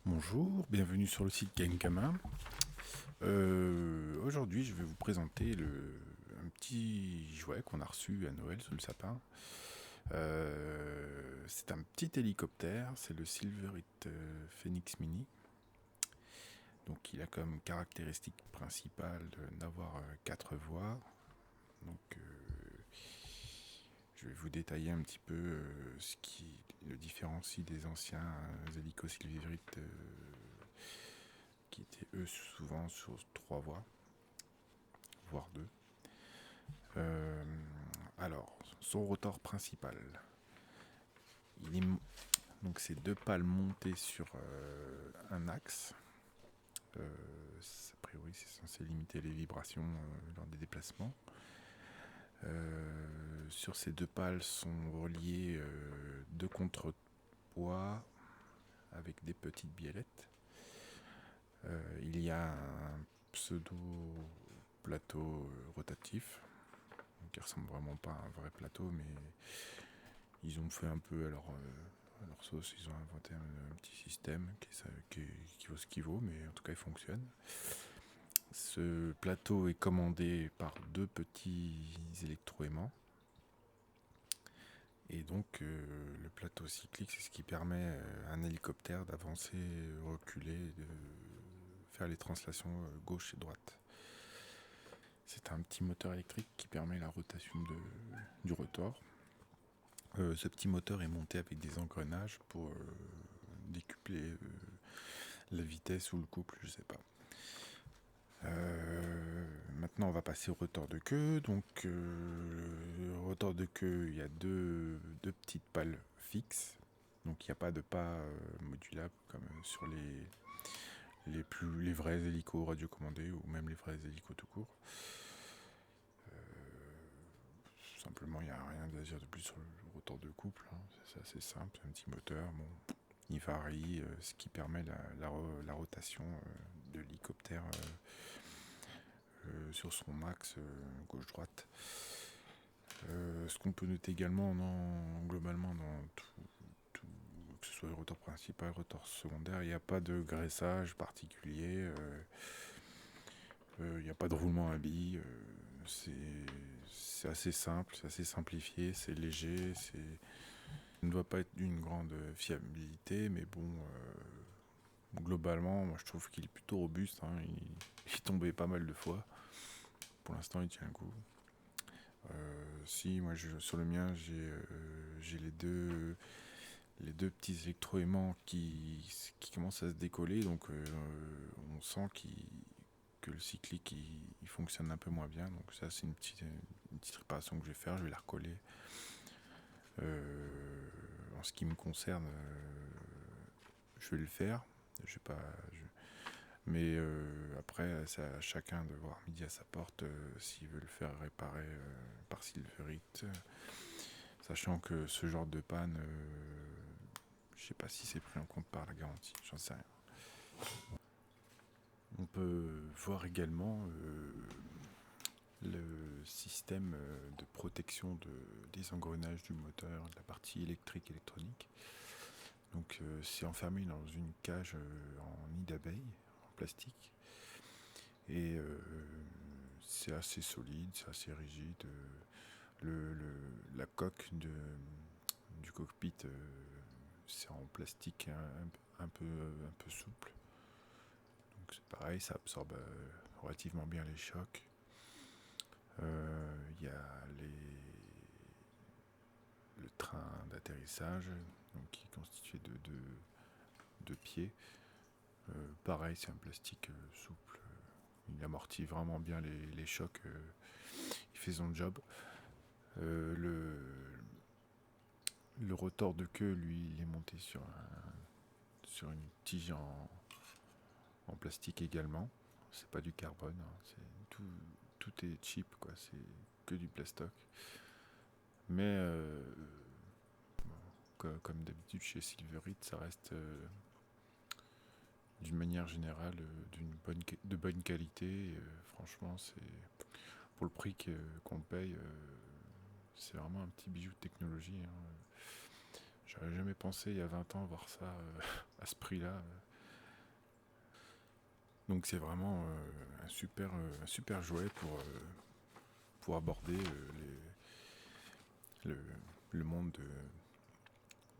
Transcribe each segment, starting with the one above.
Bonjour, bienvenue sur le site Kankama. Aujourd'hui, je vais vous présenter un petit jouet qu'on a reçu à Noël sous le sapin. C'est un petit hélicoptère, c'est le Silverite Phoenix Mini. Donc, il a comme caractéristique principale d'avoir 4 voies. Donc, je vais vous détailler un petit peu ce qui le différencie des anciens hélicos Silverite qui étaient eux souvent sur 3 voies, voire 2. Alors, son rotor principal, donc c'est 2 pales montées sur un axe. A priori, c'est censé limiter les vibrations lors des déplacements. Sur ces 2 pales sont reliés 2 contrepoids avec des petites biellettes. Il y a un pseudo plateau rotatif qui ressemble vraiment pas à un vrai plateau, mais ils ont fait un peu à leur sauce. Ils ont inventé un petit système qui vaut ce qu'il vaut, mais en tout cas il fonctionne. Ce plateau est commandé par 2 petits électroaimants. Et donc le plateau cyclique, c'est ce qui permet à un hélicoptère d'avancer, reculer, de faire les translations gauche et droite. C'est un petit moteur électrique qui permet la rotation du rotor. Ce petit moteur est monté avec des engrenages pour décupler la vitesse ou le couple, je sais pas. Maintenant, on va passer au rotor de queue. Donc, le rotor de queue, il y a deux petites pales fixes. Donc, il n'y a pas de pas modulable comme sur les vrais hélicos radiocommandés ou même les vrais hélicos tout court. Simplement, il n'y a rien à dire de plus sur le rotor de couple. C'est assez simple, c'est un petit moteur. Bon, il varie, ce qui permet la rotation de l'hélicoptère sur son max gauche-droite. Ce qu'on peut noter également globalement dans tout, que ce soit le rotor principal, le rotor secondaire, il n'y a pas de graissage particulier, il n'y a pas de roulement à billes, c'est assez simple, c'est assez simplifié, c'est léger, ça ne doit pas être d'une grande fiabilité, mais bon, globalement, moi je trouve qu'il est plutôt robuste, il tombait pas mal de fois. Pour l'instant, il tient le coup. Si, moi sur le mien, j'ai les deux petits électroaimants qui commencent à se décoller, donc on sent que le cyclique il fonctionne un peu moins bien. Donc ça, c'est une petite réparation que je vais faire. Je vais la recoller. En ce qui me concerne, je vais le faire. Je vais pas. Mais après, c'est à chacun de voir midi à sa porte s'il veut le faire réparer par Silverite. Sachant que ce genre de panne, je sais pas si c'est pris en compte par la garantie, j'en sais rien. On peut voir également le système de protection des engrenages du moteur, de la partie électrique électronique. Donc c'est enfermé dans une cage en nid d'abeille, en plastique. Et c'est assez solide, c'est assez rigide. La coque du cockpit, c'est en plastique un peu souple. Donc c'est pareil, ça absorbe relativement bien les chocs. Il y a le train d'atterrissage, donc qui est constitué de 2 pieds. Pareil, c'est un plastique souple. Il amortit vraiment bien les chocs. Il fait son job. Le rotor de queue, lui, il est monté sur une tige en plastique également. C'est pas du carbone, tout est cheap, quoi. C'est que du plastoc. Mais comme d'habitude chez Silverite, ça reste d'une manière générale de bonne qualité. Franchement, c'est pour le prix qu'on paye, c'est vraiment un petit bijou de technologie, hein. J'aurais jamais pensé il y a 20 ans voir ça à ce prix-là. Donc c'est vraiment un super jouet pour aborder le, le monde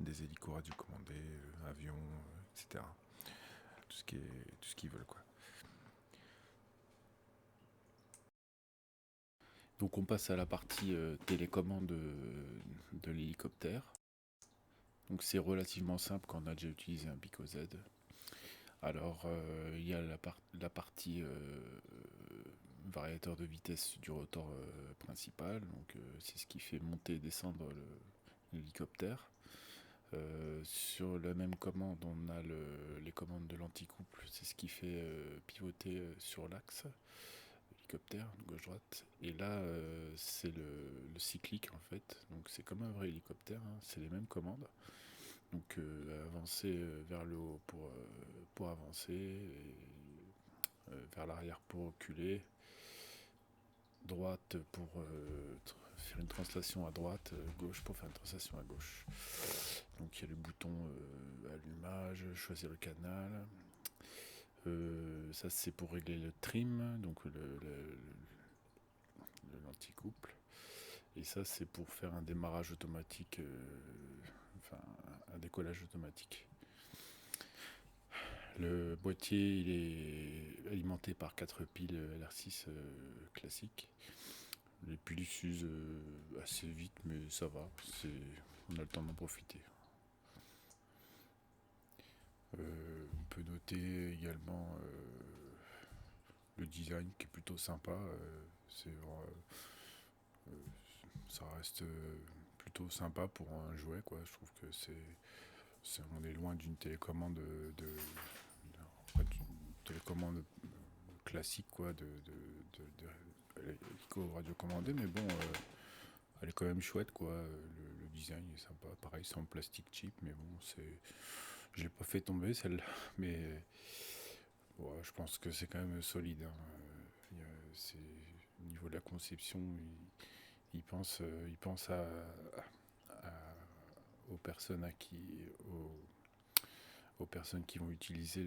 des hélicos radiocommandés, avions, etc. Tout ce qu'ils veulent, quoi. Donc on passe à la partie télécommande de l'hélicoptère. Donc c'est relativement simple quand on a déjà utilisé un Pico Z. Alors il y a la partie variateur de vitesse du rotor principal. Donc c'est ce qui fait monter et descendre l'hélicoptère. Sur la même commande, on a les commandes de l'anticouple, c'est ce qui fait pivoter sur l'axe hélicoptère, gauche-droite. Et là, c'est le cyclique en fait, donc c'est comme un vrai hélicoptère, hein. C'est les mêmes commandes. Donc avancer vers le haut pour avancer, et, vers l'arrière pour reculer, droite pour faire une translation à droite, gauche pour faire une translation à gauche. Donc il y a le bouton allumage, choisir le canal. Ça c'est pour régler le trim, donc l'anticouple. Et ça c'est pour faire un démarrage automatique, enfin un décollage automatique. Le boîtier il est alimenté par 4 piles LR6 classiques. Les piles s'usent assez vite, mais ça va, on a le temps d'en profiter. On peut noter également le design qui est plutôt sympa. Ça reste plutôt sympa pour un jouet, quoi. Je trouve que on est loin d'une télécommande d'une télécommande classique, quoi, radiocommandée, mais bon, elle est quand même chouette, quoi. Le design est sympa. Pareil, c'est en plastique cheap, mais bon, je l'ai pas fait tomber celle-là, mais ouais, je pense que c'est quand même solide, hein. Au niveau de la conception, il pense aux personnes aux personnes qui vont utiliser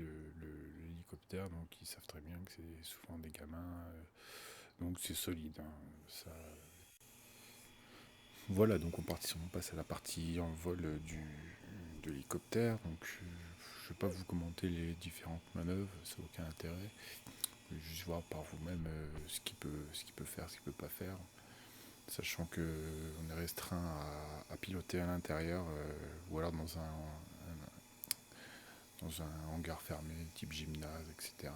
l'hélicoptère, donc ils savent très bien que c'est souvent des gamins, donc c'est solide, hein. Voilà, donc on passe à la partie en vol de l'hélicoptère. Donc je ne vais pas vous commenter les différentes manœuvres, ça n'a aucun intérêt. Juste voir par vous-même ce qu'il peut faire, ce qu'il peut pas faire, sachant que on est restreint à piloter à l'intérieur, ou alors dans un hangar fermé, type gymnase, etc.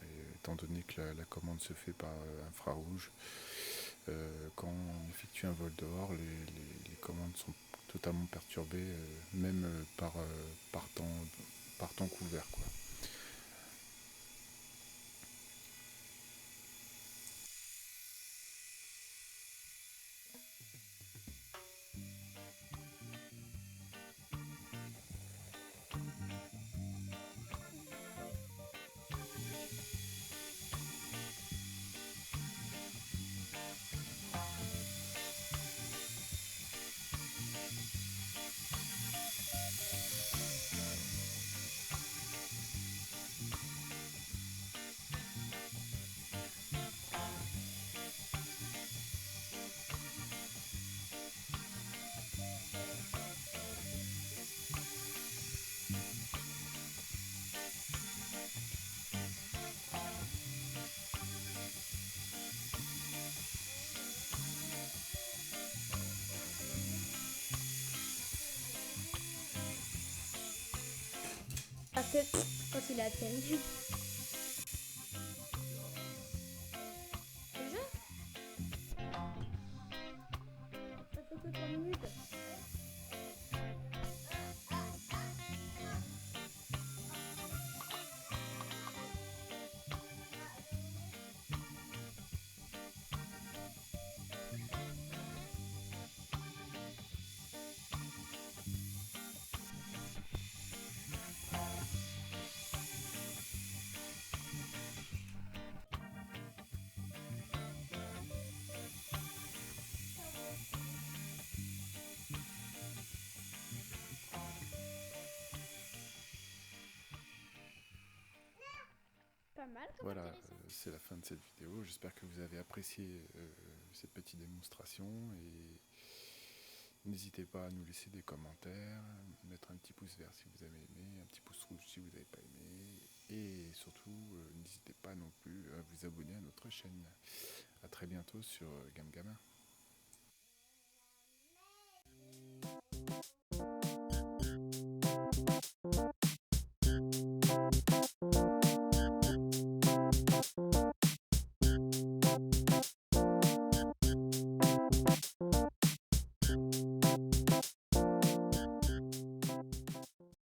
Et étant donné que la commande se fait par infrarouge, quand on effectue un vol dehors, les commandes sont totalement perturbées, même par temps couvert, quoi. La tête quand il atterrit. Déjà? Ça fait que 3 minutes. pas mal comme Voilà, intéressant. c'est la fin de cette vidéo. J'espère que vous avez apprécié cette petite démonstration et n'hésitez pas à nous laisser des commentaires, mettre un petit pouce vert si vous avez aimé, un petit pouce rouge si vous n'avez pas aimé et surtout n'hésitez pas non plus à vous abonner à notre chaîne. A très bientôt sur Game Gamin.